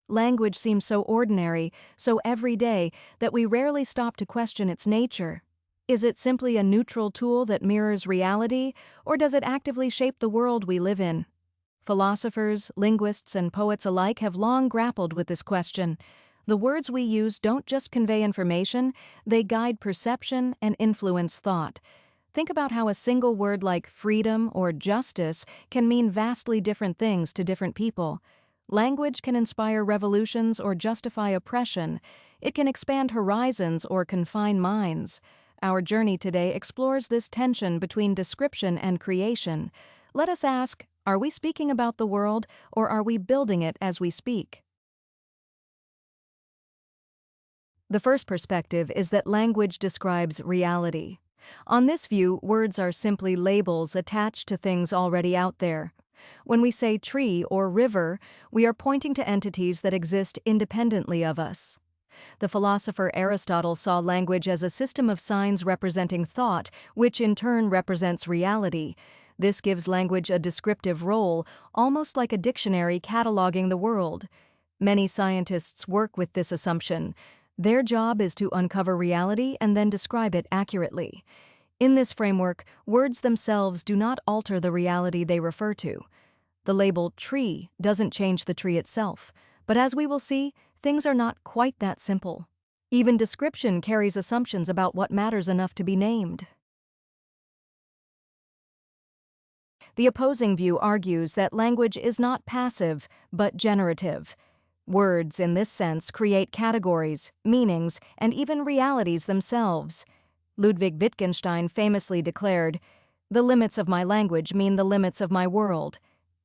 Language seems so ordinary, so everyday, that we rarely stop to question its nature. Is it simply a neutral tool that mirrors reality, or does it actively shape the world we live in? Philosophers, linguists, and poets alike have long grappled with this question. The words we use don't just convey information, they guide perception and influence thought. Think about how a single word like freedom or justice can mean vastly different things to different people. Language can inspire revolutions or justify oppression. It can expand horizons or confine minds. Our journey today explores this tension between description and creation. Let us ask, are we speaking about the world, or are we building it as we speak? The first perspective is that language describes reality. On this view, words are simply labels attached to things already out there. When we say tree or river, we are pointing to entities that exist independently of us. The philosopher Aristotle saw language as a system of signs representing thought, which in turn represents reality. This gives language a descriptive role, almost like a dictionary cataloging the world. Many scientists work with this assumption. Their job is to uncover reality and then describe it accurately. In this framework, words themselves do not alter the reality they refer to. The label tree doesn't change the tree itself, but as we will see, things are not quite that simple. Even description carries assumptions about what matters enough to be named. The opposing view argues that language is not passive, but generative. Words, in this sense, create categories, meanings, and even realities themselves. Ludwig Wittgenstein famously declared, "The limits of my language mean the limits of my world."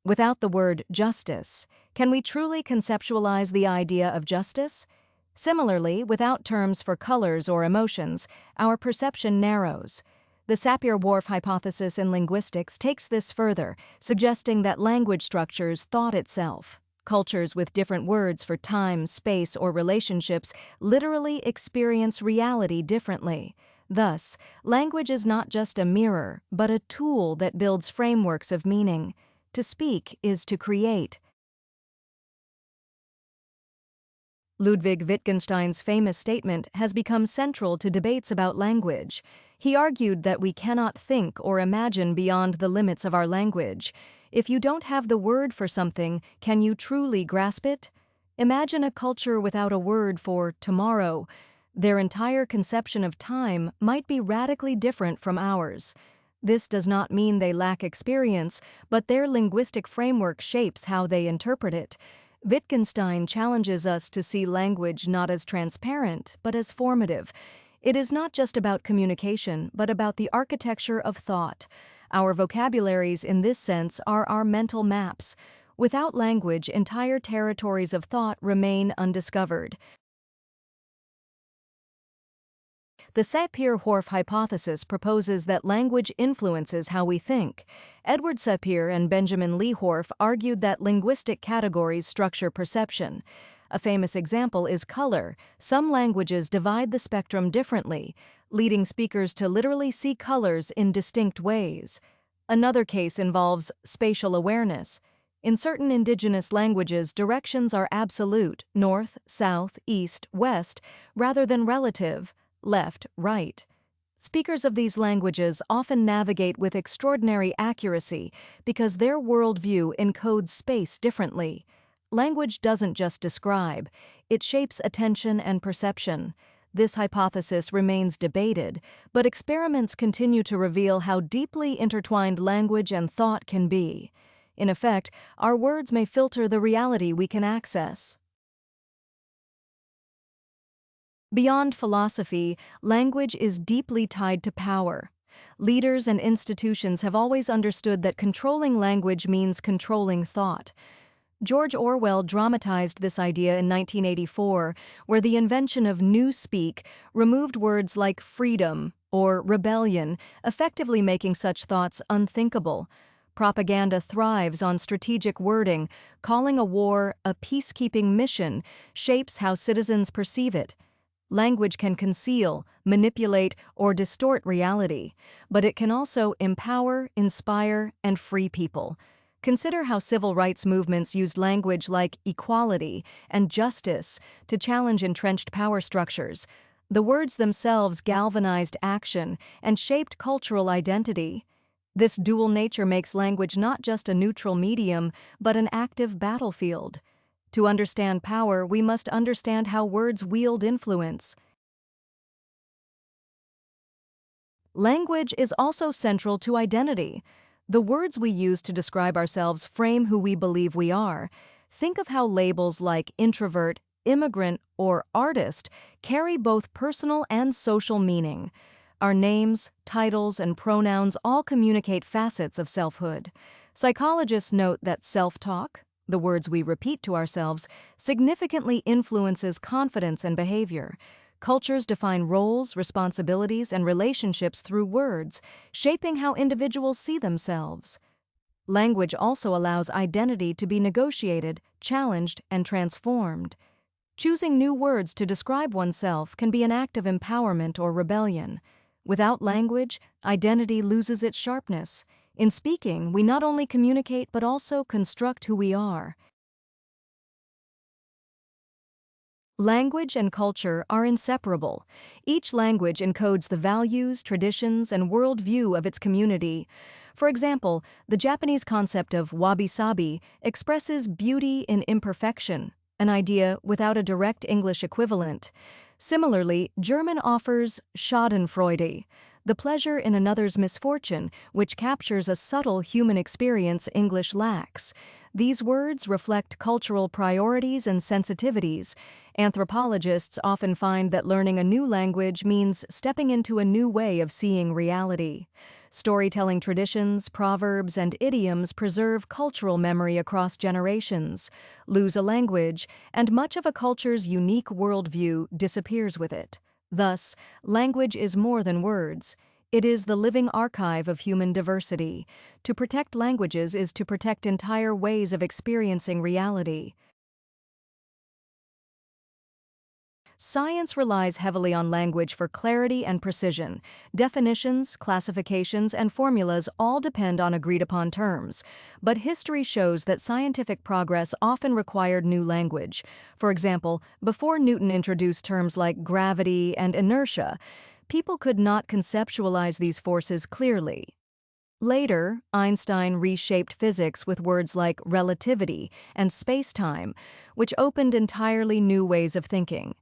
Without the word justice, can we truly conceptualize the idea of justice? Similarly, without terms for colors or emotions, our perception narrows. The Sapir-Whorf hypothesis in linguistics takes this further, suggesting that language structures thought itself. Cultures with different words for time, space, or relationships literally experience reality differently. Thus, language is not just a mirror, but a tool that builds frameworks of meaning. To speak is to create. Ludwig Wittgenstein's famous statement has become central to debates about language. He argued that we cannot think or imagine beyond the limits of our language. If you don't have the word for something, can you truly grasp it? Imagine a culture without a word for tomorrow. Their entire conception of time might be radically different from ours. This does not mean they lack experience, but their linguistic framework shapes how they interpret it. Wittgenstein challenges us to see language not as transparent, but as formative. It is not just about communication, but about the architecture of thought. Our vocabularies, in this sense, are our mental maps. Without language, entire territories of thought remain undiscovered. The Sapir-Whorf hypothesis proposes that language influences how we think. Edward Sapir and Benjamin Lee Whorf argued that linguistic categories structure perception. A famous example is color. Some languages divide the spectrum differently, leading speakers to literally see colors in distinct ways. Another case involves spatial awareness. In certain indigenous languages, directions are absolute, north, south, east, west, rather than relative, left, right. Speakers of these languages often navigate with extraordinary accuracy because their worldview encodes space differently. Language doesn't just describe, it shapes attention and perception. This hypothesis remains debated, but experiments continue to reveal how deeply intertwined language and thought can be. In effect, our words may filter the reality we can access. Beyond philosophy, language is deeply tied to power. Leaders and institutions have always understood that controlling language means controlling thought. George Orwell dramatized this idea in 1984, where the invention of newspeak removed words like freedom or rebellion, effectively making such thoughts unthinkable. Propaganda thrives on strategic wording. Calling a war a peacekeeping mission shapes how citizens perceive it. Language can conceal, manipulate, or distort reality, but it can also empower, inspire, and free people. Consider how civil rights movements used language like equality and justice to challenge entrenched power structures. The words themselves galvanized action and shaped cultural identity. This dual nature makes language not just a neutral medium, but an active battlefield. To understand power, we must understand how words wield influence. Language is also central to identity. The words we use to describe ourselves frame who we believe we are. Think of how labels like introvert, immigrant, or artist carry both personal and social meaning. Our names, titles, and pronouns all communicate facets of selfhood. Psychologists note that self-talk, the words we repeat to ourselves, significantly influences confidence and behavior. Cultures define roles, responsibilities, and relationships through words, shaping how individuals see themselves. Language also allows identity to be negotiated, challenged, and transformed. Choosing new words to describe oneself can be an act of empowerment or rebellion. Without language, identity loses its sharpness. In speaking, we not only communicate but also construct who we are. Language and culture are inseparable. Each language encodes the values, traditions, and worldview of its community. For example, the Japanese concept of wabi-sabi expresses beauty in imperfection, an idea without a direct English equivalent. Similarly, German offers Schadenfreude, the pleasure in another's misfortune, which captures a subtle human experience English lacks. These words reflect cultural priorities and sensitivities. Anthropologists often find that learning a new language means stepping into a new way of seeing reality. Storytelling traditions, proverbs, and idioms preserve cultural memory across generations. Lose a language, and much of a culture's unique worldview disappears with it. Thus, language is more than words. It is the living archive of human diversity. To protect languages is to protect entire ways of experiencing reality. Science relies heavily on language for clarity and precision. Definitions, classifications, and formulas all depend on agreed-upon terms. But history shows that scientific progress often required new language. For example, before Newton introduced terms like gravity and inertia, people could not conceptualize these forces clearly. Later, Einstein reshaped physics with words like relativity and space-time, which opened entirely new ways of thinking.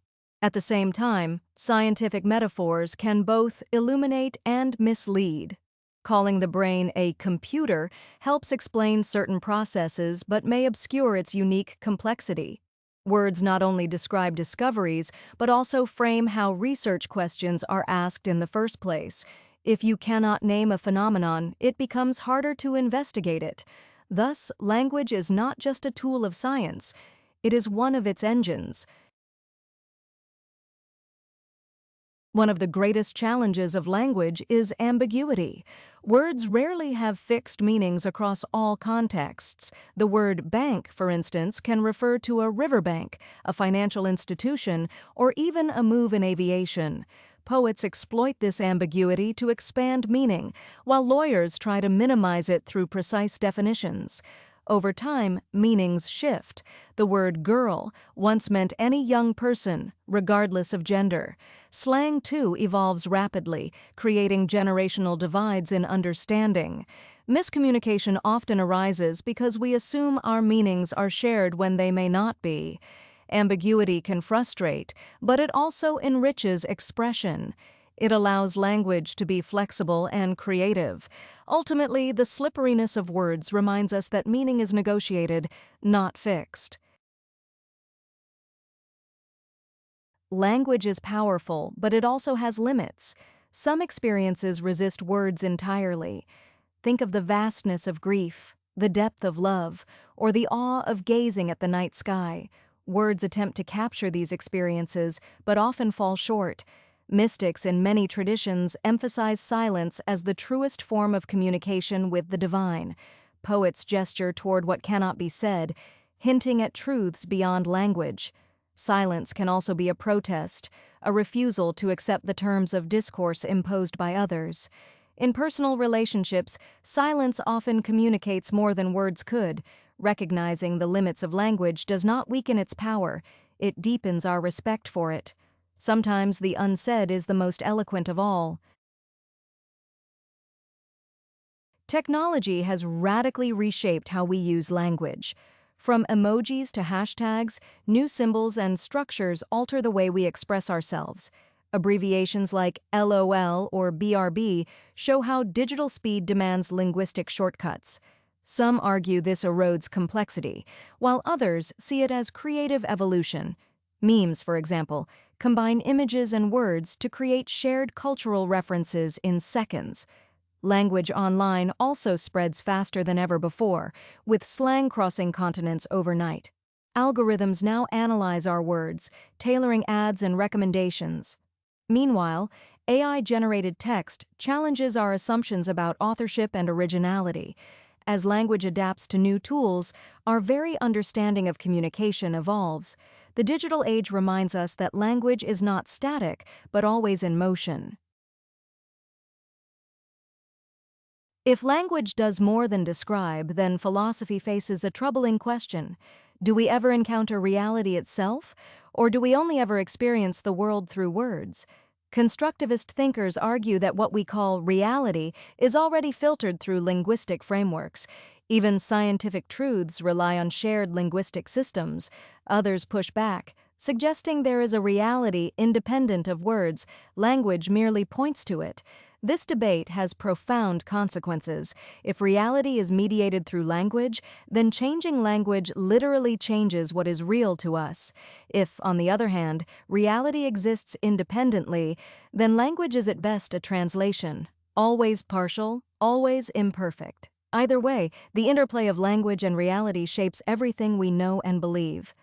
At the same time, scientific metaphors can both illuminate and mislead. Calling the brain a computer helps explain certain processes but may obscure its unique complexity. Words not only describe discoveries, but also frame how research questions are asked in the first place. If you cannot name a phenomenon, it becomes harder to investigate it. Thus, language is not just a tool of science, it is one of its engines. One of the greatest challenges of language is ambiguity. Words rarely have fixed meanings across all contexts. The word bank, for instance, can refer to a riverbank, a financial institution, or even a move in aviation. Poets exploit this ambiguity to expand meaning, while lawyers try to minimize it through precise definitions. Over time, meanings shift. The word girl once meant any young person, regardless of gender. Slang, too, evolves rapidly, creating generational divides in understanding. Miscommunication often arises because we assume our meanings are shared when they may not be. Ambiguity can frustrate, but it also enriches expression. It allows language to be flexible and creative. Ultimately, the slipperiness of words reminds us that meaning is negotiated, not fixed. Language is powerful, but it also has limits. Some experiences resist words entirely. Think of the vastness of grief, the depth of love, or the awe of gazing at the night sky. Words attempt to capture these experiences, but often fall short. Mystics in many traditions emphasize silence as the truest form of communication with the divine. Poets gesture toward what cannot be said, hinting at truths beyond language. Silence can also be a protest, a refusal to accept the terms of discourse imposed by others. In personal relationships, silence often communicates more than words could. Recognizing the limits of language does not weaken its power, it deepens our respect for it. Sometimes the unsaid is the most eloquent of all. Technology has radically reshaped how we use language. From emojis to hashtags, new symbols and structures alter the way we express ourselves. Abbreviations like LOL or BRB show how digital speed demands linguistic shortcuts. Some argue this erodes complexity, while others see it as creative evolution. Memes, for example, combine images and words to create shared cultural references in seconds. Language online also spreads faster than ever before, with slang crossing continents overnight. Algorithms now analyze our words, tailoring ads and recommendations. Meanwhile, AI-generated text challenges our assumptions about authorship and originality. As language adapts to new tools, our very understanding of communication evolves. The digital age reminds us that language is not static, but always in motion. If language does more than describe, then philosophy faces a troubling question. Do we ever encounter reality itself, or do we only ever experience the world through words? Constructivist thinkers argue that what we call reality is already filtered through linguistic frameworks. Even scientific truths rely on shared linguistic systems. Others push back, suggesting there is a reality independent of words. Language merely points to it. This debate has profound consequences. If reality is mediated through language, then changing language literally changes what is real to us. If, on the other hand, reality exists independently, then language is at best a translation, always partial, always imperfect. Either way, the interplay of language and reality shapes everything we know and believe.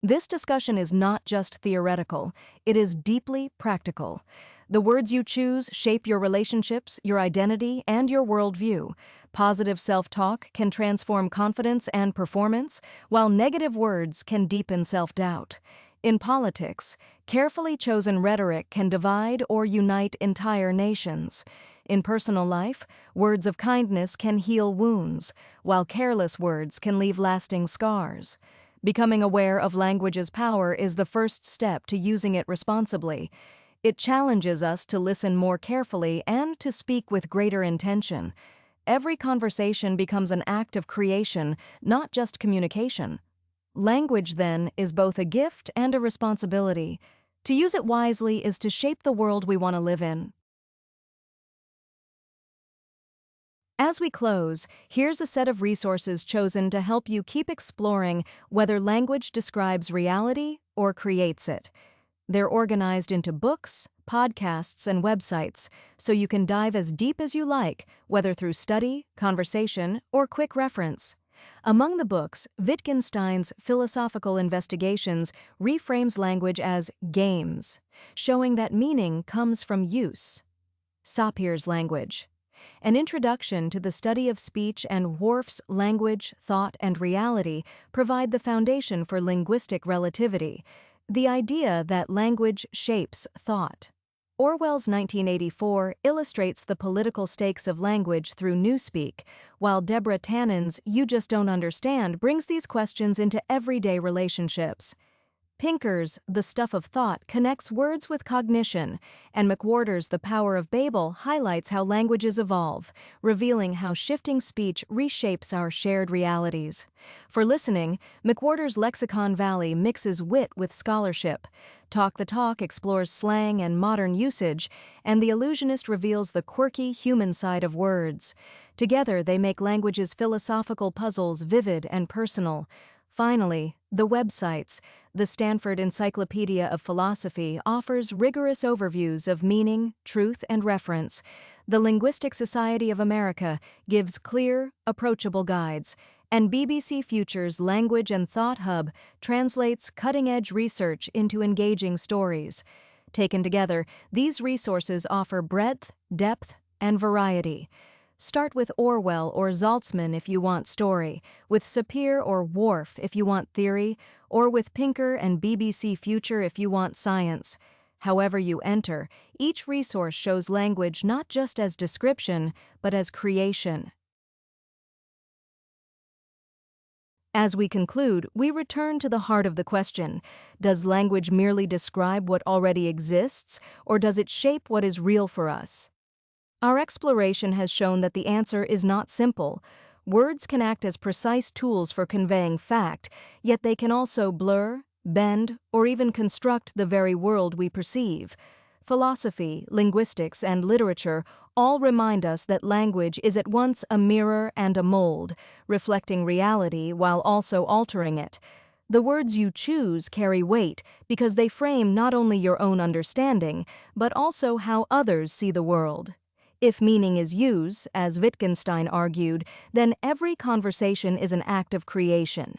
This discussion is not just theoretical, it is deeply practical. The words you choose shape your relationships, your identity, and your worldview. Positive self-talk can transform confidence and performance, while negative words can deepen self-doubt. In politics, carefully chosen rhetoric can divide or unite entire nations. In personal life, words of kindness can heal wounds, while careless words can leave lasting scars. Becoming aware of language's power is the first step to using it responsibly. It challenges us to listen more carefully and to speak with greater intention. Every conversation becomes an act of creation, not just communication. Language, then, is both a gift and a responsibility. To use it wisely is to shape the world we want to live in. As we close, here's a set of resources chosen to help you keep exploring whether language describes reality or creates it. They're organized into books, podcasts, and websites, so you can dive as deep as you like, whether through study, conversation, or quick reference. Among the books, Wittgenstein's Philosophical Investigations reframes language as games, showing that meaning comes from use. Sapir's Language. An Introduction to the Study of Speech and Whorf's Language, Thought, and Reality provide the foundation for linguistic relativity, the idea that language shapes thought. Orwell's 1984 illustrates the political stakes of language through newspeak, while Deborah Tannen's You Just Don't Understand brings these questions into everyday relationships. Pinker's The Stuff of Thought connects words with cognition, and McWhorter's The Power of Babel highlights how languages evolve, revealing how shifting speech reshapes our shared realities. For listening, McWhorter's Lexicon Valley mixes wit with scholarship. Talk the Talk explores slang and modern usage, and The Illusionist reveals the quirky human side of words. Together, they make language's philosophical puzzles vivid and personal. Finally, the websites. The Stanford Encyclopedia of Philosophy offers rigorous overviews of meaning, truth, and reference. The Linguistic Society of America gives clear, approachable guides. And BBC Future's Language and Thought Hub translates cutting-edge research into engaging stories. Taken together, these resources offer breadth, depth, and variety. Start with Orwell or Zaltzman if you want story, with Sapir-Whorf if you want theory, or with Pinker and BBC Future if you want science. However you enter, each resource shows language not just as description, but as creation. As we conclude, we return to the heart of the question: does language merely describe what already exists, or does it shape what is real for us? Our exploration has shown that the answer is not simple. Words can act as precise tools for conveying fact, yet they can also blur, bend, or even construct the very world we perceive. Philosophy, linguistics, and literature all remind us that language is at once a mirror and a mold, reflecting reality while also altering it. The words you choose carry weight because they frame not only your own understanding, but also how others see the world. If meaning is use, as Wittgenstein argued, then every conversation is an act of creation.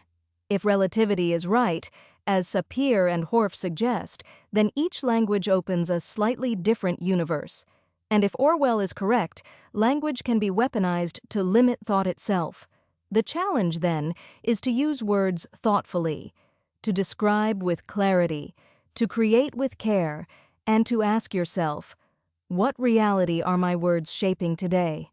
If relativity is right, as Sapir and Whorf suggest, then each language opens a slightly different universe. And if Orwell is correct, language can be weaponized to limit thought itself. The challenge, then, is to use words thoughtfully, to describe with clarity, to create with care, and to ask yourself, what reality are my words shaping today?